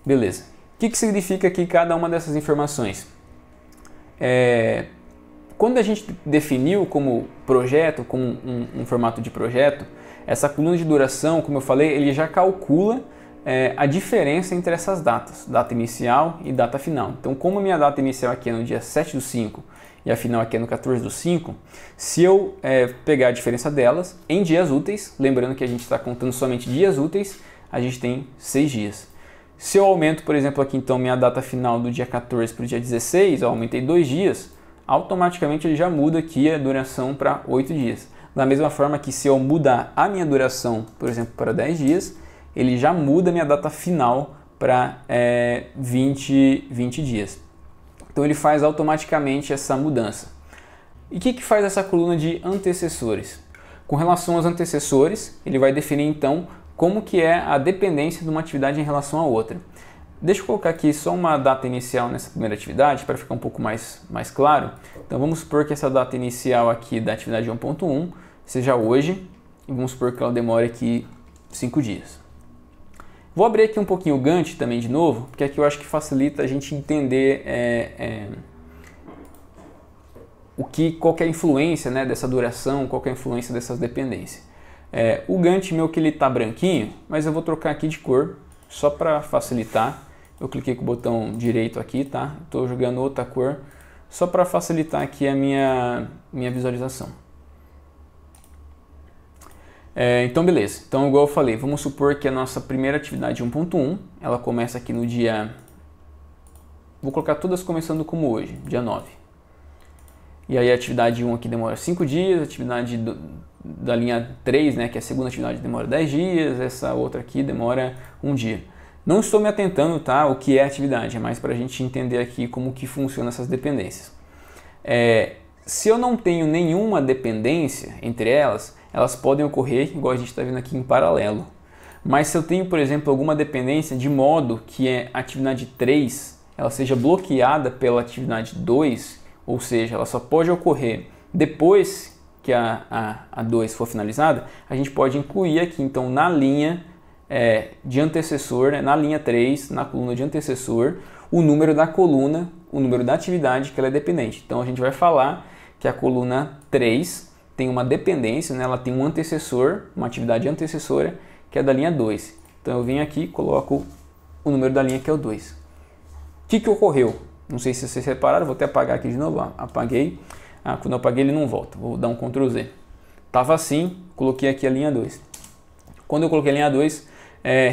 Beleza. O que significa aqui cada uma dessas informações? Quando a gente definiu como projeto, como um formato de projeto, essa coluna de duração, como eu falei, ele já calcula a diferença entre essas datas, data inicial e data final. Então, como a minha data inicial aqui é no dia 7/5 e a final aqui é no 14/5, se eu pegar a diferença delas em dias úteis, lembrando que a gente está contando somente dias úteis, a gente tem 6 dias. Se eu aumento, por exemplo, aqui então minha data final do dia 14 para o dia 16, eu aumentei 2 dias, automaticamente ele já muda aqui a duração para 8 dias. Da mesma forma que se eu mudar a minha duração, por exemplo, para 10 dias, ele já muda a minha data final para 20 dias. Então ele faz automaticamente essa mudança. E o que faz essa coluna de antecessores? Com relação aos antecessores, ele vai definir então como que é a dependência de uma atividade em relação à outra. Deixa eu colocar aqui só uma data inicial nessa primeira atividade para ficar um pouco mais claro. Então vamos supor que essa data inicial aqui da atividade 1.1 seja hoje e vamos supor que ela demore aqui 5 dias. Vou abrir aqui um pouquinho o Gantt também de novo, porque aqui eu acho que facilita a gente entender qual que é a influência, né, dessa duração, qual que é a influência dessas dependências. O Gantt meu que ele está branquinho, mas eu vou trocar aqui de cor, só para facilitar. Eu cliquei com o botão direito aqui, tá? Estou jogando outra cor, só para facilitar aqui a minha visualização. Então beleza, então igual eu falei, vamos supor que a nossa primeira atividade 1.1, ela começa aqui no dia, vou colocar todas começando como hoje, dia 9. E aí a atividade 1 aqui demora 5 dias, a atividade da linha 3, né, que é a segunda atividade, demora 10 dias, essa outra aqui demora 1 dia. Não estou me atentando, tá, o que é atividade, é mais para a gente entender aqui como que funcionam essas dependências. Se eu não tenho nenhuma dependência entre elas, elas podem ocorrer, igual a gente está vendo aqui, em paralelo. Mas se eu tenho, por exemplo, alguma dependência de modo que a atividade 3 ela seja bloqueada pela atividade 2, ou seja, ela só pode ocorrer depois que a 2 for finalizada, a gente pode incluir aqui, então, na linha de antecessor, né, na linha 3, na coluna de antecessor, o número da coluna, o número da atividade que ela é dependente. Então, a gente vai falar que a coluna 3 tem uma dependência, né? Ela tem um antecessor, uma atividade antecessora, que é da linha 2. Então eu venho aqui e coloco o número da linha que é o 2. O que ocorreu? Não sei se vocês repararam, vou até apagar aqui de novo. Apaguei. Quando eu apaguei ele não volta. Vou dar um Ctrl Z. Estava assim, coloquei aqui a linha 2. Quando eu coloquei a linha 2,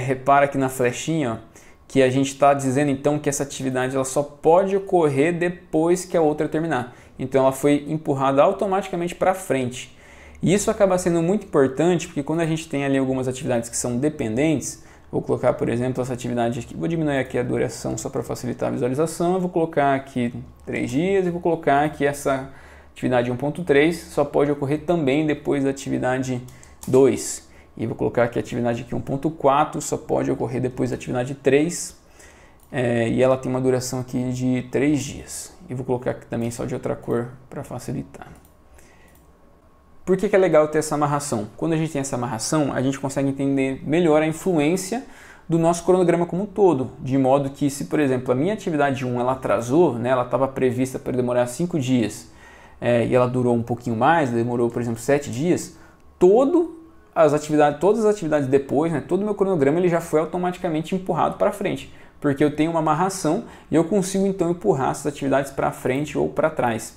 repara aqui na flechinha, ó, que a gente está dizendo então que essa atividade ela só pode ocorrer depois que a outra terminar. Então ela foi empurrada automaticamente para frente. E isso acaba sendo muito importante porque quando a gente tem ali algumas atividades que são dependentes, vou colocar por exemplo essa atividade aqui, vou diminuir aqui a duração só para facilitar a visualização, eu vou colocar aqui 3 dias e vou colocar que essa atividade 1.3 só pode ocorrer também depois da atividade 2. E vou colocar aqui a atividade aqui 1.4 só pode ocorrer depois da atividade 3 e ela tem uma duração aqui de 3 dias. E vou colocar aqui também só de outra cor para facilitar. Por que é legal ter essa amarração? Quando a gente tem essa amarração, a gente consegue entender melhor a influência do nosso cronograma como um todo. De modo que se, por exemplo, a minha atividade 1 ela atrasou, né, ela estava prevista para demorar 5 dias e ela durou um pouquinho mais, demorou, por exemplo, 7 dias, todas as atividades depois, né, todo o meu cronograma ele já foi automaticamente empurrado para frente. Porque eu tenho uma amarração e eu consigo então empurrar essas atividades para frente ou para trás.